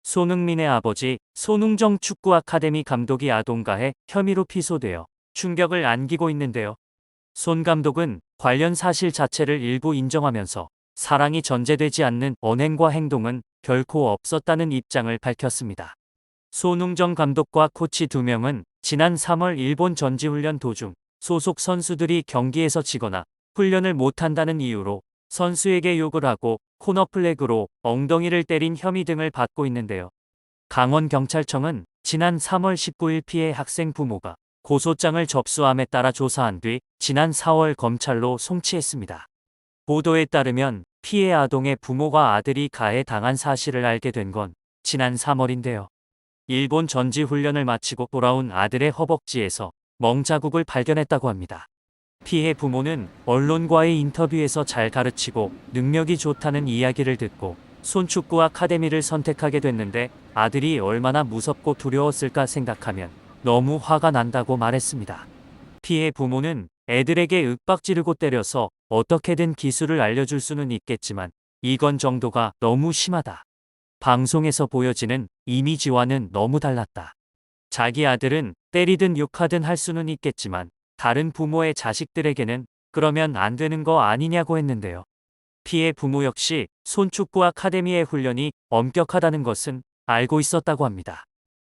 손흥민의 아버지 손흥정 축구 아카데미 감독이 아동가해 혐의로 피소되어 충격을 안기고 있는데요. 손 감독은 관련 사실 자체를 일부 인정하면서 사랑이 전제되지 않는 언행과 행동은 결코 없었다는 입장을 밝혔습니다. 손흥정 감독과 코치 2명은 지난 3월 일본 전지훈련 도중 소속 선수들이 경기에서 지거나 훈련을 못한다는 이유로 선수에게 욕을 하고 코너플렉으로 엉덩이를 때린 혐의 등을 받고 있는데요. 강원경찰청은 지난 3월 19일 피해 학생 부모가 고소장을 접수함에 따라 조사한 뒤 지난 4월 검찰로 송치했습니다. 보도에 따르면 피해 아동의 부모가 아들이 가해 당한 사실을 알게 된 건 지난 3월인데요. 일본 전지 훈련을 마치고 돌아온 아들의 허벅지에서 멍자국을 발견했다고 합니다. 피해 부모는 언론과의 인터뷰에서 잘 가르치고 능력이 좋다는 이야기를 듣고 손축구 아카데미를 선택하게 됐는데 아들이 얼마나 무섭고 두려웠을까 생각하면 너무 화가 난다고 말했습니다. 피해 부모는 애들에게 윽박 지르고 때려서 어떻게든 기술을 알려줄 수는 있겠지만 이건 정도가 너무 심하다. 방송에서 보여지는 이미지와는 너무 달랐다. 자기 아들은 때리든 욕하든 할 수는 있겠지만 다른 부모의 자식들에게는 그러면 안 되는 거 아니냐고 했는데요. 피해 부모 역시 손축구 아카데미의 훈련이 엄격하다는 것은 알고 있었다고 합니다.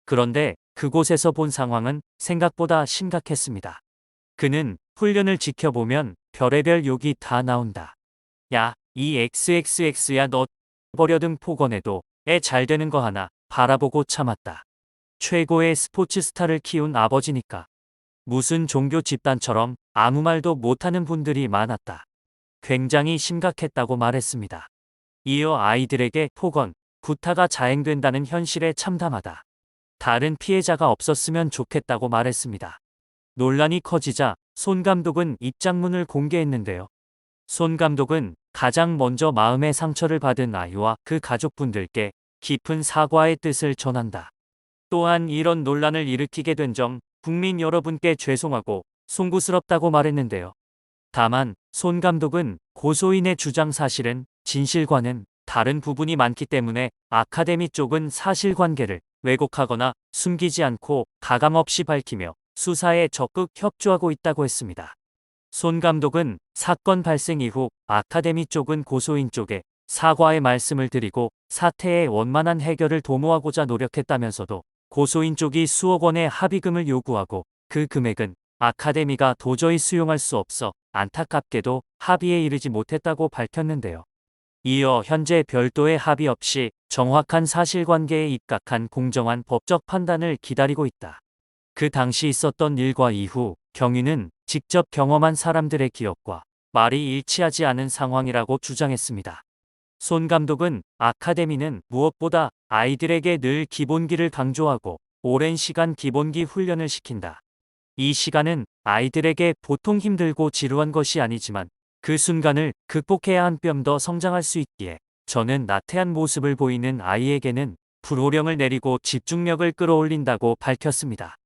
그런데 그곳에서 본 상황은 생각보다 심각했습니다. 그는 훈련을 지켜보면 별의별 욕이 다 나온다. 야, 이 XXX야 너 버려 등 폭언해도 애 잘 되는 거 하나 바라보고 참았다. 최고의 스포츠 스타를 키운 아버지니까. 무슨 종교 집단처럼 아무 말도 못하는 분들이 많았다. 굉장히 심각했다고 말했습니다. 이어 아이들에게 폭언, 구타가 자행된다는 현실에 참담하다. 다른 피해자가 없었으면 좋겠다고 말했습니다. 논란이 커지자 손 감독은 입장문을 공개했는데요. 손 감독은 가장 먼저 마음의 상처를 받은 아이와 그 가족분들께 깊은 사과의 뜻을 전한다. 또한 이런 논란을 일으키게 된 점 국민 여러분께 죄송하고 송구스럽다고 말했는데요. 다만 손 감독은 고소인의 주장 사실은 진실과는 다른 부분이 많기 때문에 아카데미 쪽은 사실관계를 왜곡하거나 숨기지 않고 가감없이 밝히며 수사에 적극 협조하고 있다고 했습니다. 손 감독은 사건 발생 이후 아카데미 쪽은 고소인 쪽에 사과의 말씀을 드리고 사태의 원만한 해결을 도모하고자 노력했다면서도 고소인 쪽이 수억 원의 합의금을 요구하고 그 금액은 아카데미가 도저히 수용할 수 없어 안타깝게도 합의에 이르지 못했다고 밝혔는데요. 이어 현재 별도의 합의 없이 정확한 사실관계에 입각한 공정한 법적 판단을 기다리고 있다. 그 당시 있었던 일과 이후 경위는 직접 경험한 사람들의 기억과 말이 일치하지 않은 상황이라고 주장했습니다. 손 감독은 아카데미는 무엇보다 아이들에게 늘 기본기를 강조하고 오랜 시간 기본기 훈련을 시킨다. 이 시간은 아이들에게 보통 힘들고 지루한 것이 아니지만 그 순간을 극복해야 한 뼘 더 성장할 수 있기에 저는 나태한 모습을 보이는 아이에게는 불호령을 내리고 집중력을 끌어올린다고 밝혔습니다.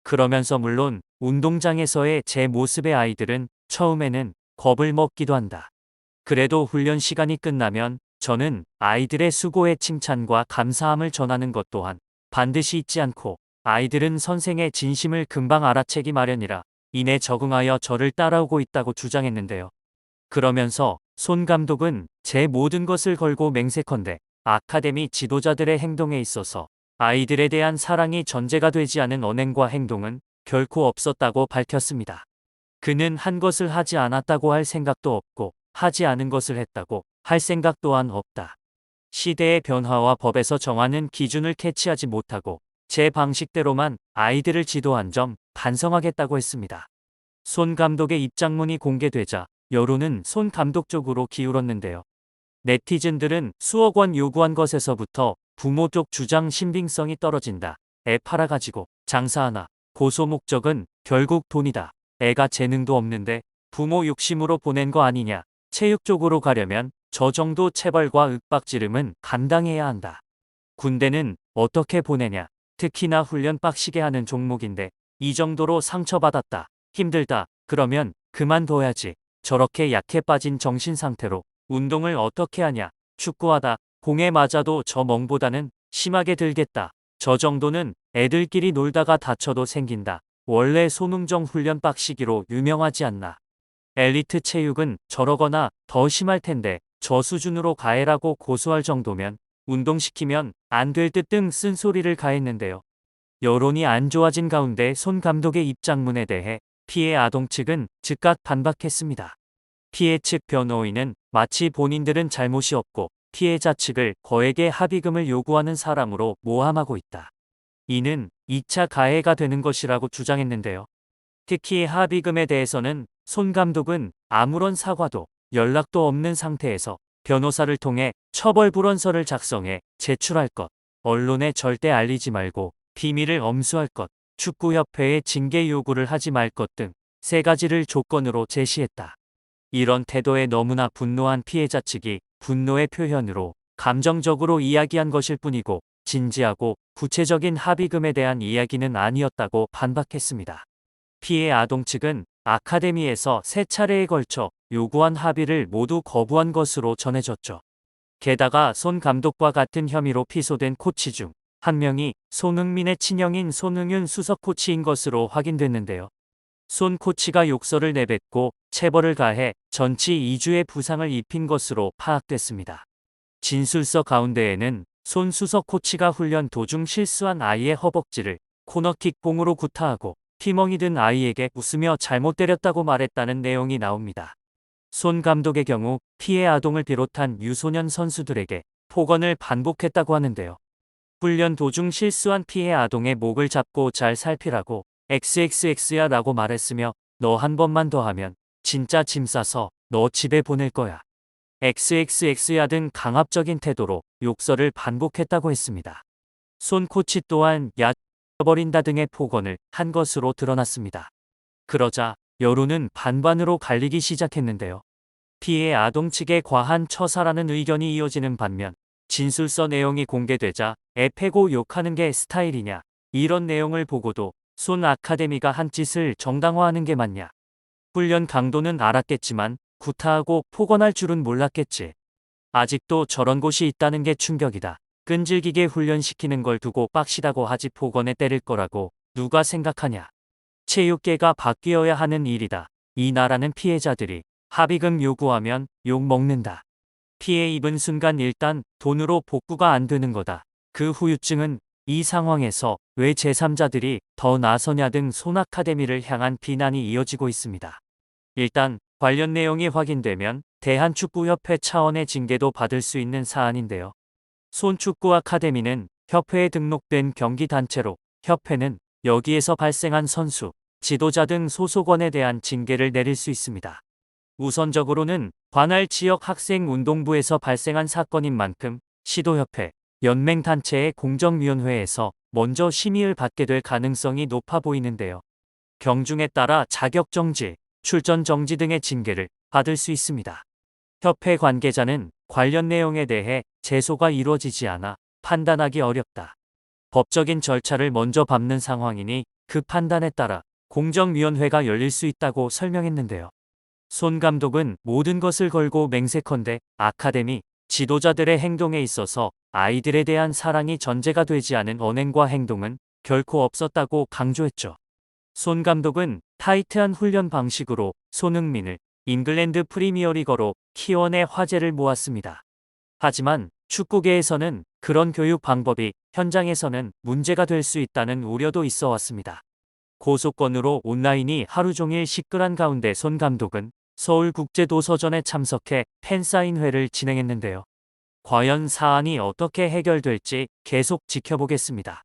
그러면서 물론 운동장에서의 제 모습의 아이들은 처음에는 겁을 먹기도 한다. 그래도 훈련 시간이 끝나면 저는 아이들의 수고에 칭찬과 감사함을 전하는 것 또한 반드시 잊지 않고 아이들은 선생의 진심을 금방 알아채기 마련이라 이내 적응하여 저를 따라오고 있다고 주장했는데요. 그러면서 손 감독은 제 모든 것을 걸고 맹세컨대 아카데미 지도자들의 행동에 있어서 아이들에 대한 사랑이 전제가 되지 않은 언행과 행동은 결코 없었다고 밝혔습니다. 그는 한 것을 하지 않았다고 할 생각도 없고 하지 않은 것을 했다고 할 생각 또한 없다. 시대의 변화와 법에서 정하는 기준을 캐치하지 못하고 제 방식대로만 아이들을 지도한 점 반성하겠다고 했습니다. 손 감독의 입장문이 공개되자 여론은 손 감독 쪽으로 기울었는데요. 네티즌들은 수억 원 요구한 것에서부터 부모 쪽 주장 신빙성이 떨어진다. 애 팔아가지고 장사하나. 고소 목적은 결국 돈이다. 애가 재능도 없는데 부모 욕심으로 보낸 거 아니냐. 체육 쪽으로 가려면 저 정도 체벌과 윽박지름은 감당해야 한다. 군대는 어떻게 보내냐. 특히나 훈련 빡시게 하는 종목인데 이 정도로 상처받았다. 힘들다. 그러면 그만둬야지. 저렇게 약해 빠진 정신 상태로 운동을 어떻게 하냐. 축구하다 공에 맞아도 저 멍보다는 심하게 들겠다. 저 정도는 애들끼리 놀다가 다쳐도 생긴다. 원래 손흥정 훈련 빡시기로 유명하지 않나. 엘리트 체육은 저러거나 더 심할 텐데 저 수준으로 가해라고 고소할 정도면 운동시키면 안 될 듯 등 쓴소리를 가했는데요. 여론이 안 좋아진 가운데 손 감독의 입장문에 대해 피해 아동 측은 즉각 반박했습니다. 피해 측 변호인은 마치 본인들은 잘못이 없고 피해자 측을 거액의 합의금을 요구하는 사람으로 모함하고 있다. 이는 2차 가해가 되는 것이라고 주장했는데요. 특히 합의금에 대해서는 손 감독은 아무런 사과도 연락도 없는 상태에서 변호사를 통해 처벌 불원서를 작성해 제출할 것, 언론에 절대 알리지 말고 비밀을 엄수할 것, 축구협회에 징계 요구를 하지 말 것 등 3가지를 조건으로 제시했다. 이런 태도에 너무나 분노한 피해자 측이 분노의 표현으로 감정적으로 이야기한 것일 뿐이고 진지하고 구체적인 합의금에 대한 이야기는 아니었다고 반박했습니다. 피해 아동 측은 아카데미에서 3차례에 걸쳐 요구한 합의를 모두 거부한 것으로 전해졌죠. 게다가 손 감독과 같은 혐의로 피소된 코치 중 한 명이 손흥민의 친형인 손흥윤 수석 코치인 것으로 확인됐는데요. 손 코치가 욕설을 내뱉고 체벌을 가해 전치 2주의 부상을 입힌 것으로 파악됐습니다. 진술서 가운데에는 손 수석 코치가 훈련 도중 실수한 아이의 허벅지를 코너킥 공으로 구타하고 피멍이 든 아이에게 웃으며 잘못 때렸다고 말했다는 내용이 나옵니다. 손 감독의 경우 피해 아동을 비롯한 유소년 선수들에게 폭언을 반복했다고 하는데요. 훈련 도중 실수한 피해 아동의 목을 잡고 잘 살피라고 XXX야 라고 말했으며 너 한 번만 더 하면 진짜 짐 싸서 너 집에 보낼 거야. XXX야 등 강압적인 태도로 욕설을 반복했다고 했습니다. 손 코치 또한 야 버린다 등의 폭언을 한 것으로 드러났습니다. 그러자 여론은 반반으로 갈리기 시작했는데요. 피해 아동 측의 과한 처사라는 의견이 이어지는 반면 진술서 내용이 공개되자 애 패고 욕하는 게 스타일이냐, 이런 내용을 보고도 손 아카데미가 한 짓을 정당화하는 게 맞냐. 훈련 강도는 알았겠지만 구타하고 폭언할 줄은 몰랐겠지. 아직도 저런 곳이 있다는 게 충격이다. 끈질기게 훈련시키는 걸 두고 빡시다고 하지 폭언에 때릴 거라고 누가 생각하냐. 체육계가 바뀌어야 하는 일이다. 이 나라는 피해자들이 합의금 요구하면 욕 먹는다. 피해 입은 순간 일단 돈으로 복구가 안 되는 거다. 그 후유증은 이 상황에서 왜 제3자들이 더 나서냐 등 손 아카데미를 향한 비난이 이어지고 있습니다. 일단 관련 내용이 확인되면 대한축구협회 차원의 징계도 받을 수 있는 사안인데요. 손 축구 아카데미는 협회에 등록된 경기단체로 협회는 여기에서 발생한 선수, 지도자 등 소속원에 대한 징계를 내릴 수 있습니다. 우선적으로는 관할 지역 학생운동부에서 발생한 사건인 만큼 시도협회, 연맹단체의 공정위원회에서 먼저 심의를 받게 될 가능성이 높아 보이는데요. 경중에 따라 자격정지, 출전정지 등의 징계를 받을 수 있습니다. 협회 관계자는 관련 내용에 대해 제소가 이루어지지 않아 판단하기 어렵다. 법적인 절차를 먼저 밟는 상황이니 그 판단에 따라 공정위원회가 열릴 수 있다고 설명했는데요. 손 감독은 모든 것을 걸고 맹세컨대 아카데미 지도자들의 행동에 있어서 아이들에 대한 사랑이 전제가 되지 않은 언행과 행동은 결코 없었다고 강조했죠. 손 감독은 타이트한 훈련 방식으로 손흥민을 잉글랜드 프리미어리거로 키워내 화제를 모았습니다. 하지만 축구계에서는 그런 교육 방법이 현장에서는 문제가 될 수 있다는 우려도 있어 왔습니다. 고소건으로 온라인이 하루 종일 시끌한 가운데 손 감독은 서울국제도서전에 참석해 팬사인회를 진행했는데요. 과연 사안이 어떻게 해결될지 계속 지켜보겠습니다.